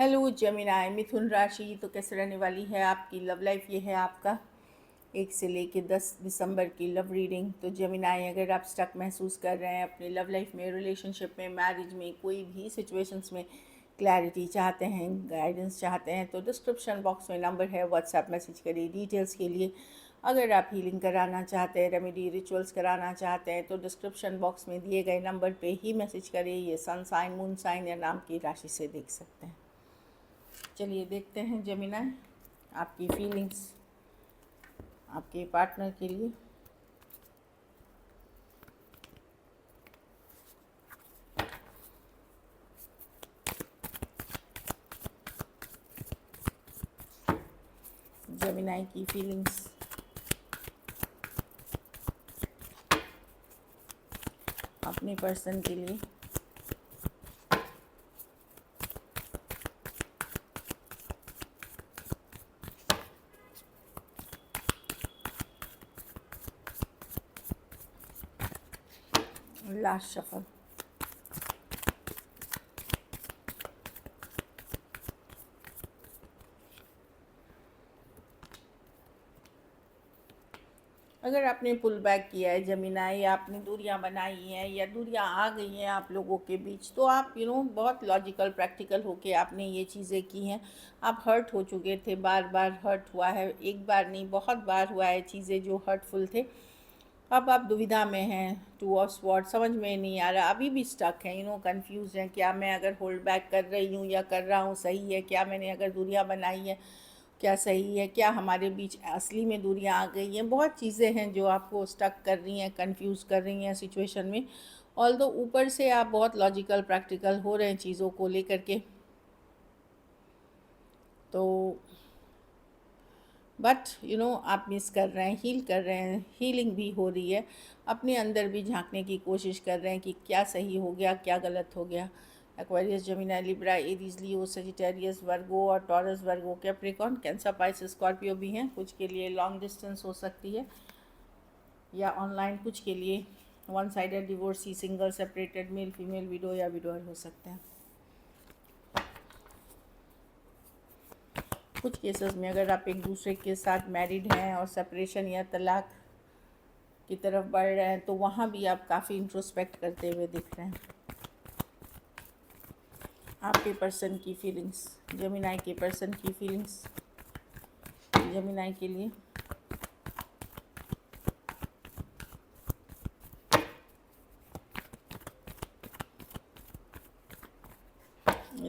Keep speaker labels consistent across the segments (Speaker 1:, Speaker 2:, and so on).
Speaker 1: Hello Gemini मिथुन राशि। तो कैसे रहने वाली है आपकी लव लाइफ? ये है आपका 1 से लेके 10 दिसंबर की लव रीडिंग। तो जेमिनाई, अगर आप स्टक महसूस कर रहे हैं अपनी लव लाइफ में, रिलेशनशिप में, मैरिज में, कोई भी सिचुएशंस में क्लैरिटी चाहते हैं, गाइडेंस चाहते हैं, तो डिस्क्रिप्शन बॉक्स में नंबर है, व्हाट्सएप मैसेज करिए डिटेल्स के लिए। अगर आप हीलिंग कराना चाहते हैं, रेमेडी रिचुअल्स कराना चाहते हैं, तो डिस्क्रिप्शन बॉक्स में दिए गए नंबर पे ही मैसेज करिए। ये सन साइन, मून साइन या नाम की राशि से देख सकते हैं। चलिए देखते हैं जेमिनाई, आपकी फीलिंग्स आपके पार्टनर के लिए। जेमिनाई की फीलिंग्स अपने पर्सन के लिए। Last shuffle. अगर आपने पुल बैक किया है जेमिनाई, या आपने दूरियां बनाई हैं या दूरियां आ गई हैं आप लोगों के बीच, तो आप बहुत लॉजिकल प्रैक्टिकल होके आपने ये चीज़ें की हैं। आप हर्ट हो चुके थे, बार बार हर्ट हुआ है, एक बार नहीं बहुत बार हुआ है चीज़ें जो हर्टफुल थे। अब आप दुविधा में हैं, टू ऑफ स्वॉर्ड, समझ में नहीं आ रहा, अभी भी स्टक हैं, कंफ्यूज हैं। क्या मैं अगर होल्ड बैक कर रही हूँ या कर रहा हूँ सही है? क्या मैंने अगर दूरियां बनाई है क्या सही है? क्या हमारे बीच असली में दूरियां आ गई हैं? बहुत चीज़ें हैं जो आपको स्टक कर रही हैं, कंफ्यूज कर रही हैं सिचुएशन में। ऑल्दो ऊपर से आप बहुत लॉजिकल प्रैक्टिकल हो रहे हैं चीज़ों को लेकर के, तो बट आप मिस कर रहे हैं, हील कर रहे हैं, हीलिंग भी हो रही है। अपने अंदर भी झांकने की कोशिश कर रहे हैं कि क्या सही हो गया, क्या गलत हो गया। Aquarius, Gemini, Libra, Aries, Leo, Sagittarius, वर्गो और taurus, Virgo, Capricorn, cancer, Pisces, Scorpio भी हैं। कुछ के लिए लॉन्ग डिस्टेंस हो सकती है या ऑनलाइन, कुछ के लिए one sided divorcee, single, separated, male female, window या विडोअर हो सकते हैं। कुछ केसेस में अगर आप एक दूसरे के साथ मैरिड हैं और सेपरेशन या तलाक की तरफ बढ़ रहे हैं, तो वहाँ भी आप काफ़ी इंट्रोस्पेक्ट करते हुए दिख रहे हैं। आपके पर्सन की फीलिंग्स, जेमिनाई के पर्सन की फीलिंग्स जेमिनाई के लिए।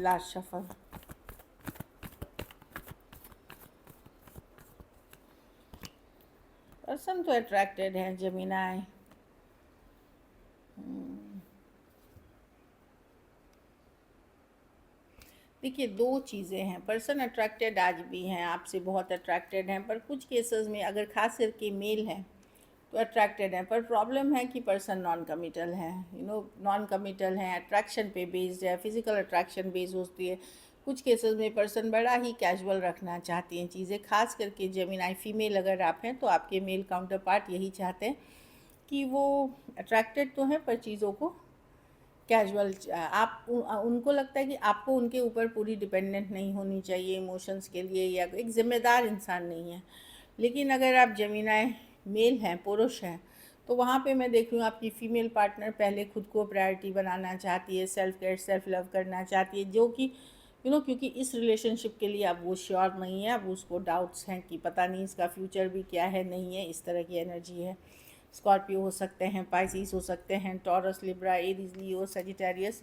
Speaker 1: Last shuffle. पर्सन तो अट्रैक्टेड है जेमिनाई। देखिए, दो चीज़ें हैं। पर्सन अट्रैक्टेड आज भी हैं, आपसे बहुत अट्रैक्टेड हैं, पर कुछ केसेस में अगर खास करके मेल हैं तो अट्रैक्टेड हैं, पर प्रॉब्लम है कि पर्सन नॉन कमिटल है। नॉन कमिटल हैं, अट्रैक्शन पे बेस्ड है, फिजिकल अट्रैक्शन बेस्ड होती है। कुछ केसेस में पर्सन बड़ा ही कैजुअल रखना चाहती हैं चीज़ें। खास करके जेमिनाई फीमेल अगर आप हैं, तो आपके मेल काउंटर पार्ट यही चाहते हैं कि वो अट्रैक्टेड तो हैं पर चीज़ों को कैजुअल। आप उनको लगता है कि आपको उनके ऊपर पूरी डिपेंडेंट नहीं होनी चाहिए इमोशंस के लिए, या एक ज़िम्मेदार इंसान नहीं है। लेकिन अगर आप जेमिनाई मेल हैं, पुरुष हैं, तो वहाँ पे मैं देख रही हूँ आपकी फ़ीमेल पार्टनर पहले खुद को प्रायोरिटी बनाना चाहती है, सेल्फ केयर, सेल्फ लव करना चाहती है, जो कि क्योंकि इस रिलेशनशिप के लिए अब वो श्योर नहीं है, अब उसको डाउट्स हैं कि पता नहीं इसका फ्यूचर भी क्या है, नहीं है, इस तरह की एनर्जी है। स्कॉर्पियो हो सकते हैं, पाइसिस हो सकते हैं, taurus, Libra, Aries, Leo, Sagittarius,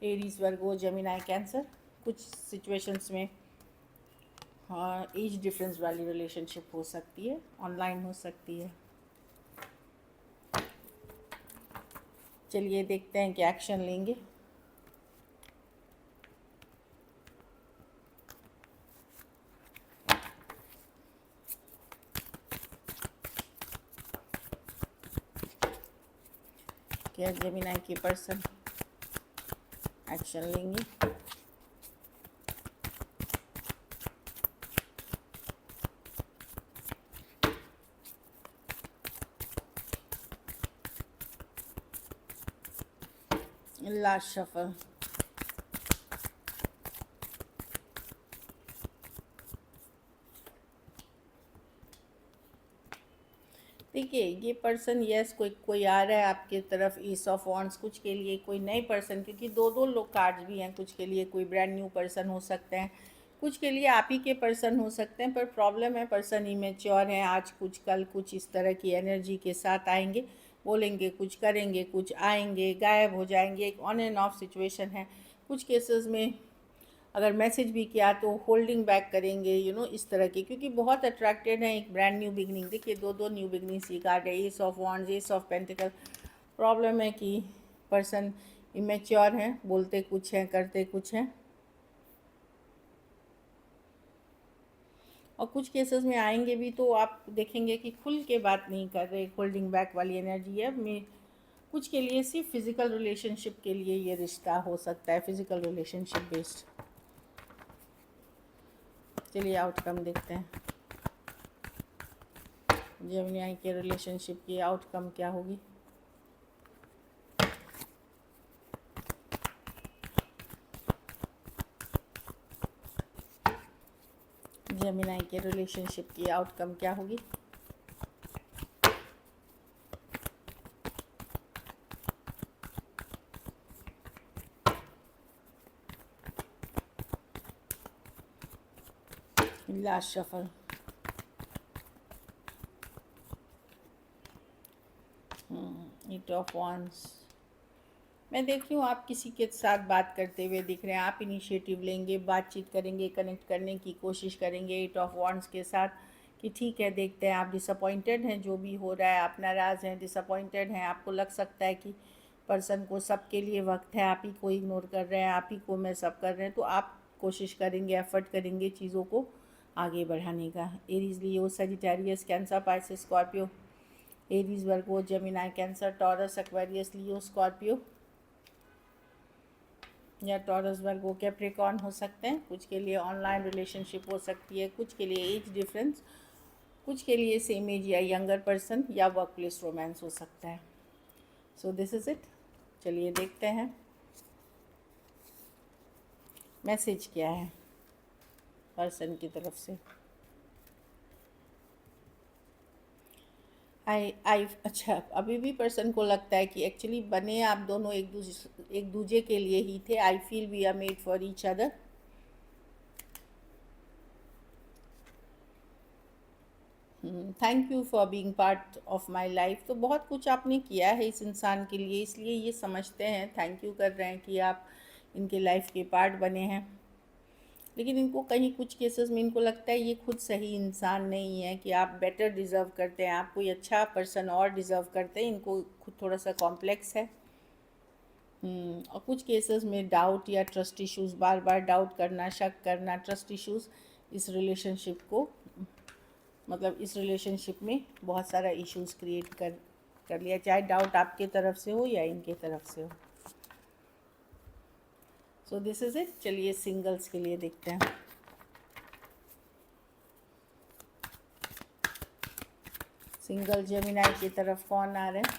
Speaker 1: Aries, वर्गो, जेमिनाई, कैंसर। कुछ सिचुएशंस में हाँ एज डिफरेंस वाली रिलेशनशिप हो सकती है, ऑनलाइन हो सकती है। चलिए देखते हैं क्या एक्शन लेंगे। क्या जेमिनाई के पर्सन एक्शन लेंगे? Last shuffle. देखिए ये पर्सन यस कोई कोई आ रहा है आपके तरफ, ईस ऑफ वॉन्ड्स, कुछ के लिए कोई नए पर्सन, क्योंकि दो दो लोग कार्ड्स भी हैं, कुछ के लिए कोई ब्रांड न्यू पर्सन हो सकते हैं, कुछ के लिए आप ही के पर्सन हो सकते हैं। पर प्रॉब्लम है पर्सन इमेच्योर है, आज कुछ कल कुछ इस तरह की एनर्जी के साथ आएंगे, बोलेंगे कुछ, करेंगे कुछ, आएंगे गायब हो जाएंगे, एक ऑन एंड ऑफ सिचुएशन है। कुछ केसेस में अगर मैसेज भी किया तो होल्डिंग बैक करेंगे, इस तरह की, क्योंकि बहुत अट्रैक्टेड है एक ब्रांड न्यू बिगनिंग। देखिए दो दो न्यू बिगनिंग्स की कार्ड है, S of wands, S of pentacle. Problem है कि पर्सन इमेच्योर हैं, बोलते कुछ हैं करते कुछ हैं, और कुछ केसेस में आएंगे भी तो आप देखेंगे कि खुल के बात नहीं कर रहे, होल्डिंग बैक वाली एनर्जी है। मैं कुछ के लिए सिर्फ फिजिकल रिलेशनशिप के लिए ये रिश्ता हो सकता है, फिजिकल रिलेशनशिप बेस्ड। चलिए आउटकम देखते हैं, जेमिनी के रिलेशनशिप की आउटकम क्या होगी। जेमिनी के रिलेशनशिप की आउटकम क्या होगी। Last shuffle, eight of wands. मैं देख रही हूँ आप किसी के साथ बात करते हुए दिख रहे हैं, आप इनिशिएटिव लेंगे, बातचीत करेंगे, कनेक्ट करने की कोशिश करेंगे एट ऑफ वांड्स के साथ, कि ठीक है देखते हैं। आप डिसअपॉइंटेड हैं जो भी हो रहा है, आप नाराज़ हैं, डिसअपॉइंटेड हैं, आपको लग सकता है कि पर्सन को सबके लिए वक्त है, आप ही को इग्नोर कर रहे हैं, आप ही को मैं सब कर रहे हैं, तो आप कोशिश करेंगे, एफर्ट करेंगे चीज़ों को आगे बढ़ाने का। Aries, Leo, Sagittarius, Cancer, Pisces, Scorpio. Aries, Virgo, Gemini, Cancer, Taurus, Aquarius, Leo, Scorpio या टॉरस, वर्गो, कैप्रिकॉर्न हो सकते हैं। कुछ के लिए ऑनलाइन रिलेशनशिप हो सकती है, कुछ के लिए एज डिफरेंस, कुछ के लिए सेम एज या यंगर पर्सन, या वर्क प्लेस रोमांस हो सकता है। So this is it. चलिए देखते हैं मैसेज क्या है पर्सन की तरफ से। अच्छा, अभी भी पर्सन को लगता है कि एक्चुअली बने आप दोनों एक दूजे के लिए ही थे। I feel we are made for each other. Thank you for being part of my life. तो बहुत कुछ आपने किया है इस इंसान के लिए, इसलिए ये समझते हैं, थैंक यू कर रहे हैं कि आप इनके लाइफ के पार्ट बने हैं। लेकिन इनको कहीं कुछ केसेस में इनको लगता है ये खुद सही इंसान नहीं है, कि आप बेटर डिज़र्व करते हैं, आप कोई अच्छा पर्सन और डिज़र्व करते हैं। इनको खुद थोड़ा सा कॉम्प्लेक्स है। और कुछ केसेस में डाउट या ट्रस्ट इश्यूज़, बार बार डाउट करना, शक करना, ट्रस्ट इश्यूज़ इस रिलेशनशिप को, मतलब इस रिलेशनशिप में बहुत सारा इश्यूज़ क्रिएट कर लिया, चाहे डाउट आपके तरफ से हो या इनके तरफ से हो। So this is it. चलिए सिंगल्स के लिए देखते हैं। सिंगल जेमिनी की तरफ कौन आ रहे हैं।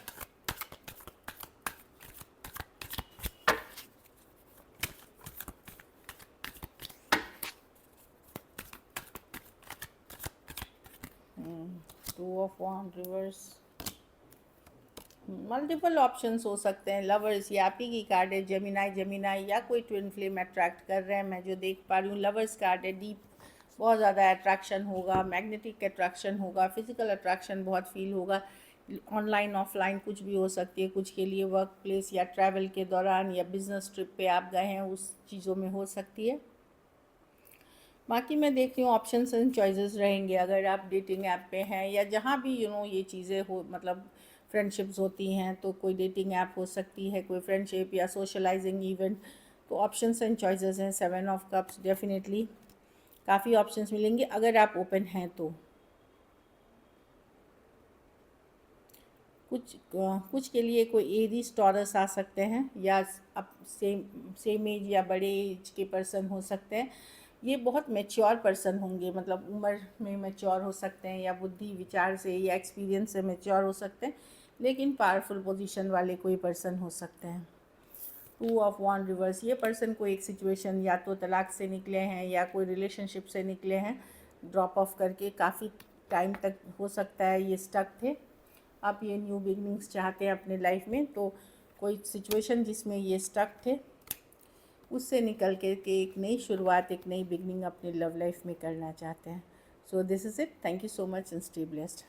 Speaker 1: Two of wand, reverse. Multiple options हो सकते हैं। लवर्स, या आप ही की कार्ड है, जेमिनी, या कोई ट्विन फ्लेम अट्रैक्ट कर रहे हैं, मैं जो देख पा रही हूँ। लवर्स कार्ड है, डीप बहुत ज़्यादा अट्रैक्शन होगा, मैग्नेटिक अट्रैक्शन होगा, फिजिकल अट्रैक्शन बहुत फील होगा। ऑनलाइन ऑफलाइन कुछ भी हो सकती है, कुछ के लिए वर्क प्लेस या ट्रैवल के दौरान या बिजनेस ट्रिप पे आप गए हैं, उस चीज़ों में हो सकती है। बाकी मैं देख रही हूँ ऑप्शंस एंड चॉइसेस रहेंगे। अगर आप डेटिंग ऐप पे हैं या जहाँ भी ये चीज़ें हो, मतलब फ्रेंडशिप्स होती हैं, तो कोई डेटिंग ऐप हो सकती है, कोई फ्रेंडशिप या सोशलाइजिंग इवेंट, तो ऑप्शंस एंड चॉइसेस हैं। 7 ऑफ कप्स, डेफिनेटली काफ़ी ऑप्शंस मिलेंगे अगर आप ओपन हैं तो। कुछ के लिए कोई एरीज, टॉरस आ सकते हैं, या अब सेम एज या बड़े एज के पर्सन हो सकते हैं। ये बहुत मैच्योर पर्सन होंगे, मतलब उम्र में मैच्योर हो सकते हैं, या बुद्धि विचार से या एक्सपीरियंस से मैच्योर हो सकते हैं, लेकिन पावरफुल पोजीशन वाले कोई पर्सन हो सकते हैं। Two of wand, reverse. ये पर्सन को एक सिचुएशन, या तो तलाक से निकले हैं या कोई रिलेशनशिप से निकले हैं, ड्रॉप ऑफ करके काफ़ी टाइम तक हो सकता है ये स्टक थे, आप ये न्यू बिगनिंग्स चाहते हैं अपने लाइफ में, तो कोई सिचुएशन जिसमें ये स्टक थे उससे निकल के एक नई शुरुआत, एक नई बिगनिंग अपनी लव लाइफ में करना चाहते हैं। So this is it. Thank you so much and stay blessed.